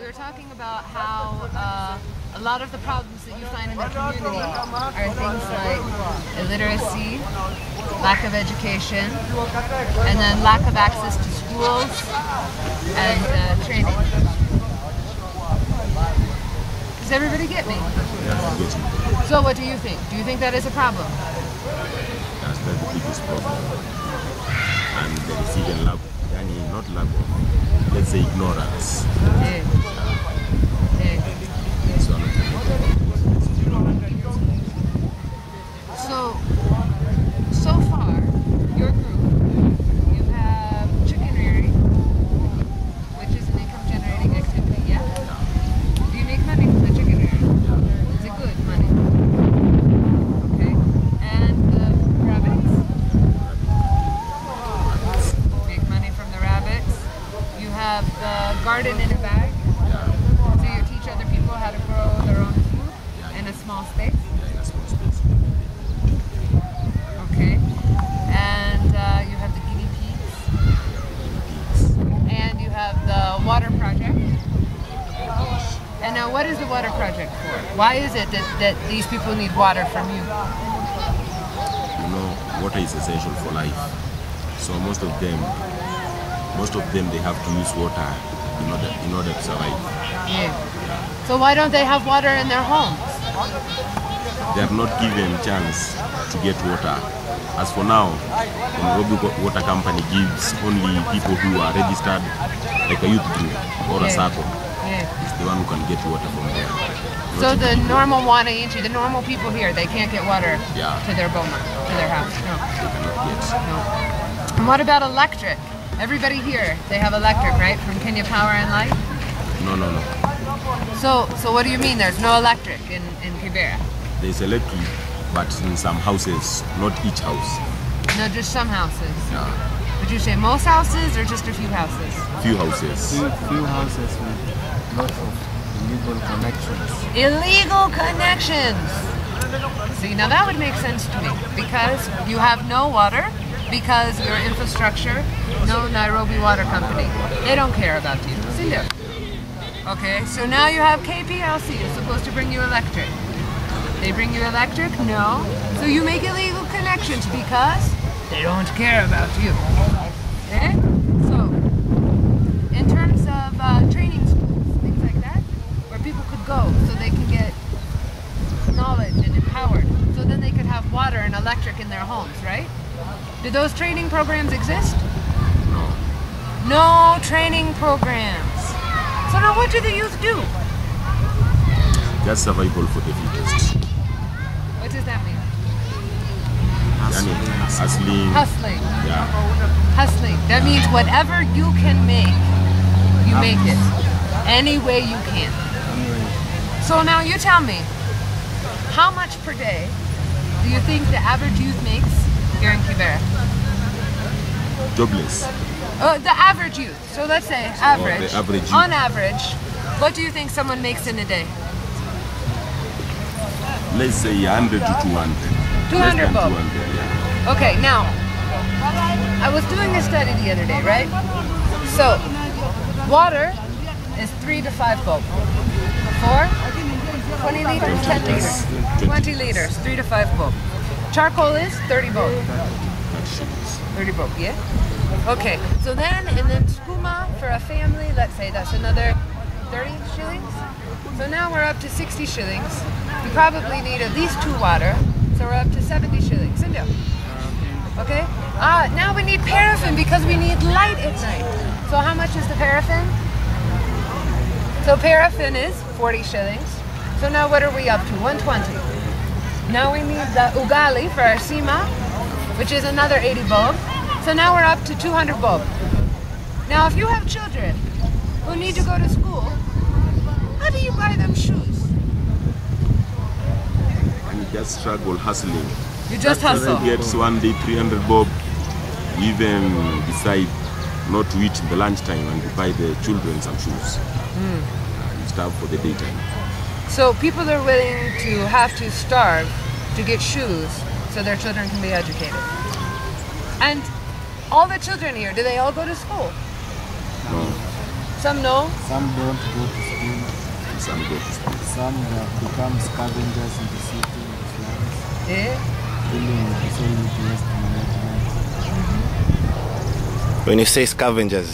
were talking about how a lot of the problems that you find in the community are things like illiteracy, lack of education, and then lack of access to schools and training. Does everybody get me? So what do you think? Do you think that is a problem? That's the biggest problem. And there is even lack, not lack of, let's say ignorance. Yeah. It's one of the so far, your group, you have chicken rearing, which is an income generating activity, yeah? Do you make money from the chicken rearing? Is it good money? Okay. And the rabbits? Make money from the rabbits. You have the garden in a bag. So you teach other people how to grow their own food in a small space. Okay. And you have the guinea pigs. And you have the water project. And now what is the water project for? Why is it that these people need water from you? You know, water is essential for life. So most of them they have to use water in order to survive. Yeah. So why don't they have water in their homes? They are not given chance to get water. As for now, the Nairobi Water Company gives only people who are registered, like a youth group or a circle. Is the one who can get water from there. So the normal wananchi, the normal people here, they can't get water to their boma, to their house. No. They cannot get. No. And what about electric? Everybody here, they have electric, right? From Kenya Power and Light? No. So what do you mean there's no electric in Kibera? There's electric, but in some houses, not each house. No, just some houses. Yeah. Would you say most houses or just a few houses? Few houses. Few houses with lots of illegal connections. Illegal connections! See, now that would make sense to me because you have no water, because your infrastructure, no Nairobi Water Company. They don't care about you. See there. Okay, so now you have KPLC, it's supposed to bring you electric. They bring you electric? No. So you make illegal connections because they don't care about you. Okay? So, in terms of training schools, things like that, where people could go so they can get knowledge and empowered, so then they could have water and electric in their homes, right? Do those training programs exist? No. No training programs. So now what do the youth do? That's survival for the fittest. What does that mean? Hustling. Hustling. Yeah. Hustling. That means whatever you can make, you make it. Any way you can. So now you tell me, how much per day do you think the average youth makes here in Kibera? Jobless. The average youth. So let's say average. The average youth. On average, what do you think someone makes in a day? Let's say 100 to 200. 200 bob. 200, yeah. Okay, now, I was doing a study the other day, right? So, water is 3 to 5 bob. 20 liters, 10 liters. 20 liters, 3 to 5 bob. Charcoal is 30 bob. 30 bob, yeah? Okay, so then, and then skuma for a family, let's say that's another 30 shillings. So now we're up to 60 shillings. We probably need at least 2 water, so we're up to 70 shillings. Okay? Now we need paraffin because we need light at night. So how much is the paraffin? So paraffin is 40 shillings. So now what are we up to? 120. Now we need the ugali for our sima, which is another 80 bob. So now we're up to 200 bob. Now if you have children who need to go to school, how do you buy them shoes? And you just struggle hustling. You just hustle. Gets one day 300 bob. We even decide not to eat in the lunchtime and we buy the children some shoes. You starve for the daytime. So people are willing to have to starve to get shoes so their children can be educated. And all the children here, do they all go to school? No. Some no. Some don't go to school. Some go to school. Some become scavengers in the city, in the slums, Yeah. dealing with the solid waste management. When you say scavengers,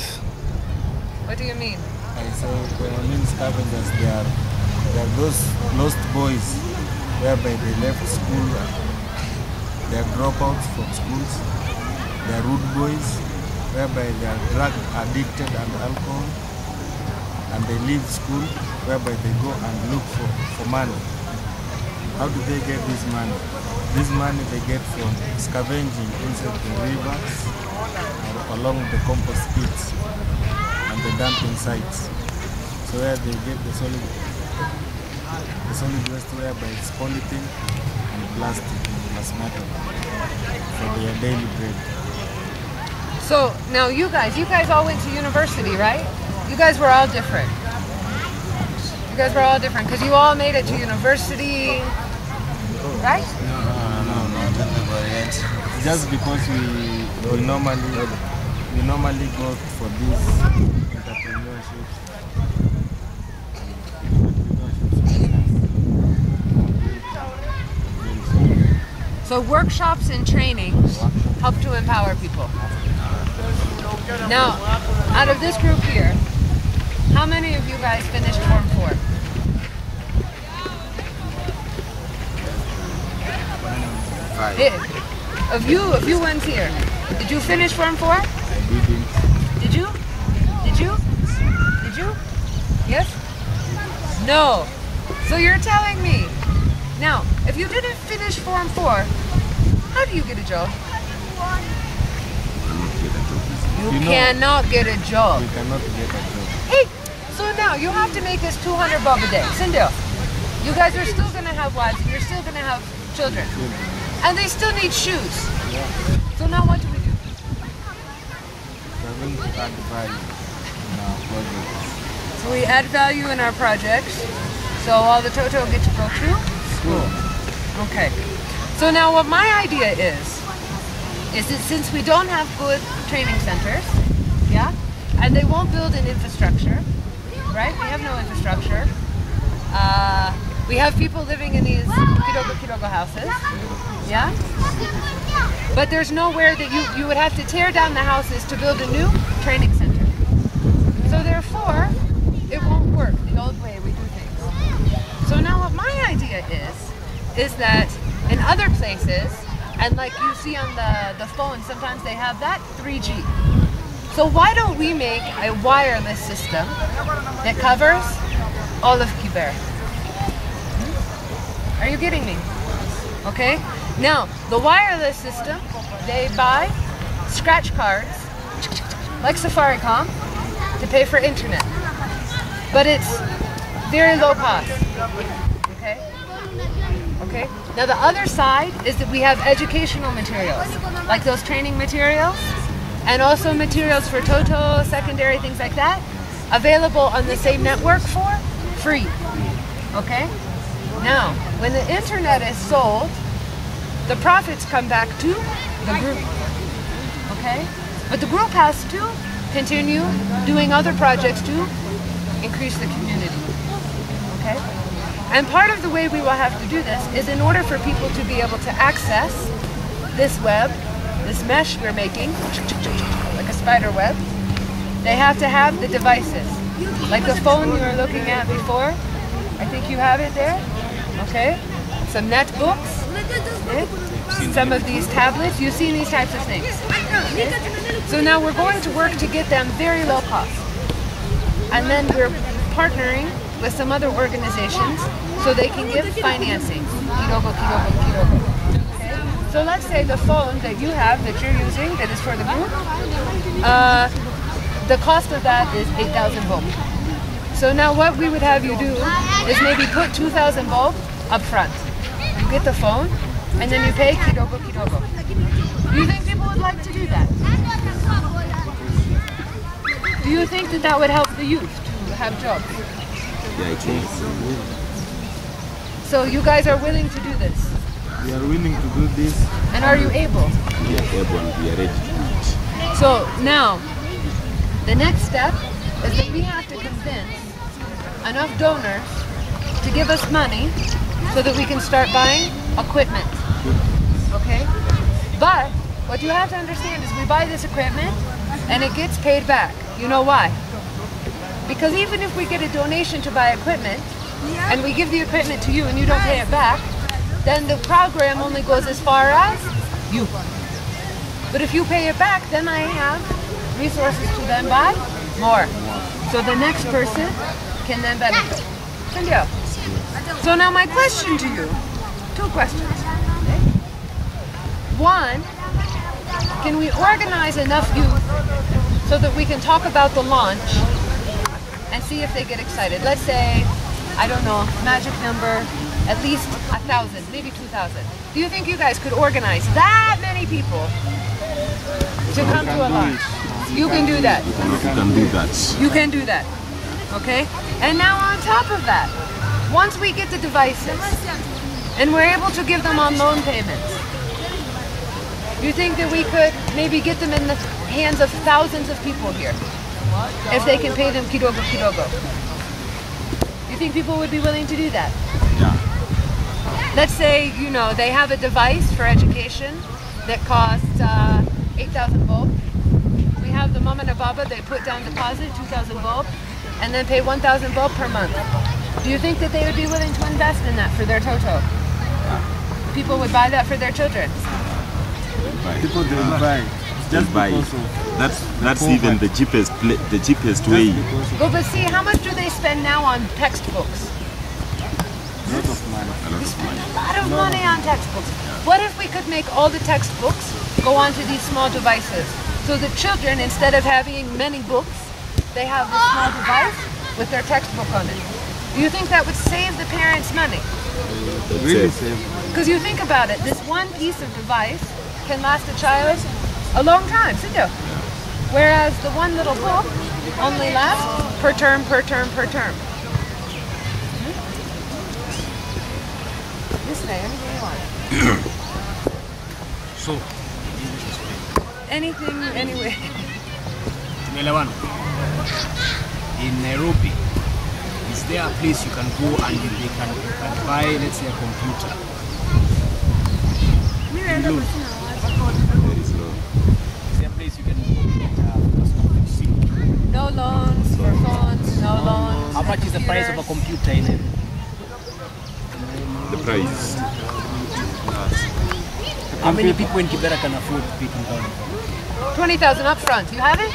What do you mean? I say when I mean scavengers, they are those lost boys whereby they left school, they are dropouts from schools, they are rude boys whereby they are drug addicted and alcohol, and they leave school whereby they go and look for money. How do they get this money? This money they get from scavenging inside the rivers or along the compost pits and the dumping sites. So where they get the solid waste whereby it's polythene and plastic plus metal for their daily bread. So now you guys all went to university, right? You guys were all different. You guys were all different because you all made it to university, right? No, never yet. Just because we normally go for this entrepreneurship. So workshops and trainings help to empower people. Now, out of this group here, how many of you guys finished Form 4? Of you ones here, did you finish Form 4? I didn't. Did you? Did you? Did you? Yes? No. So you're telling me, now, if you didn't finish Form 4, how do you get a job? You cannot get a job. We cannot get a job. Hey, so now you have to make us 200 bob a day. Sindel, you guys are still going to have wives and you're still going to have children. And they still need shoes. Yeah. So now what do we do? We're going to add value in our projects. So we add value in our projects. So all the Toto get to go to school. Okay. So now what my idea is that since we don't have good training centers, yeah, and they won't build an infrastructure, right? We have no infrastructure. We have people living in these kidogo houses, yeah? But there's nowhere that you would have to tear down the houses to build a new training center. So therefore, it won't work the old way we do things. So now what my idea is that in other places, and like you see on the phone, sometimes they have that 3G. So why don't we make a wireless system that covers all of Kibera? Are you getting me? Okay. Now, the wireless system, they buy scratch cards, like Safaricom, to pay for internet. But it's very low cost. Okay? Okay? Now the other side is that we have educational materials, like those training materials, and also materials for Toto, secondary, things like that, available on the same network for free. Okay? Now, when the internet is sold, the profits come back to the group. Okay? But the group has to continue doing other projects to increase the community. Okay? And part of the way we will have to do this is in order for people to be able to access this web, this mesh we're making, like a spider web, they have to have the devices. Like the phone you were looking at before, I think you have it there, okay? Some netbooks, okay? Some of these tablets, you've seen these types of things. Okay? So now we're going to work to get them very low cost. And then we're partnering with some other organizations so they can give financing. Kidogo. Okay? So let's say the phone that you have, that you're using, that is for the group, the cost of that is 8,000 bob. So now what we would have you do is maybe put 2,000 bob up front. You get the phone, and then you pay kidogo. Do you think people would like to do that? Do you think that that would help the youth to have jobs? Yeah, it is. So you guys are willing to do this? We are willing to do this. And are you able? We are able and we are ready to do it. So now, the next step is that we have to convince enough donors to give us money so that we can start buying equipment. Okay? But what you have to understand is we buy this equipment and it gets paid back. You know why? Because even if we get a donation to buy equipment and we give the equipment to you and you don't pay it back, then the program only goes as far as you. But if you pay it back, then I have resources to then buy more. So the next person can then benefit. So now my question to you, 2 questions. Okay? One, can we organize enough youth so that we can talk about the launch and see if they get excited? Let's say, I don't know, magic number, at least 1,000, maybe 2,000. Do you think you guys could organize that many people to come to a launch? You can do that. You can do that. You can do that. Okay? And now on top of that, once we get the devices and we're able to give them on loan payments, do you think that we could maybe get them in the hands of thousands of people here if they can pay them kidogo kidogo? You think people would be willing to do that? Yeah. Let's say, you know, they have a device for education that costs 8,000 bob. We have the mama and baba, they put down deposit, 2,000 bob, and then pay 1,000 bob per month. Do you think that they would be willing to invest in that for their toto? People would buy that for their children. People don't buy. Just buy. That's even the cheapest way. But see, how much do they spend now on textbooks? A lot of money. A lot of money on textbooks. What if we could make all the textbooks go onto these small devices? So the children, instead of having many books, they have this small device with their textbook on it. Do you think that would save the parents money? Really save. Because you think about it, this one piece of device can last a child a long time, whereas the one little book only lasts per term, per term, per term. This way, anything you want. So, anything, anyway. In Nairobi, is there a place you can go and you can buy, let's say, a computer? Loan. There is no. Is there a place you can go? No loans for phones, no loans. How much is the price of a computer in Nairobi? The price. How many people in Kibera can afford to pay 2,000? 20,000 up front. You have it?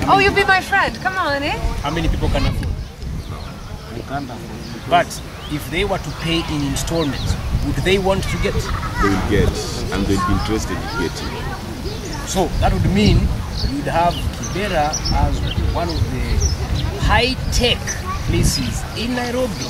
Oh, you'll be my friend. Come on, eh? How many people can afford? You can't afford. But if they were to pay in installments, would they want to get? They will get, and they'll be interested in getting. So that would mean you'd have Kibera as one of the high-tech places in Nairobi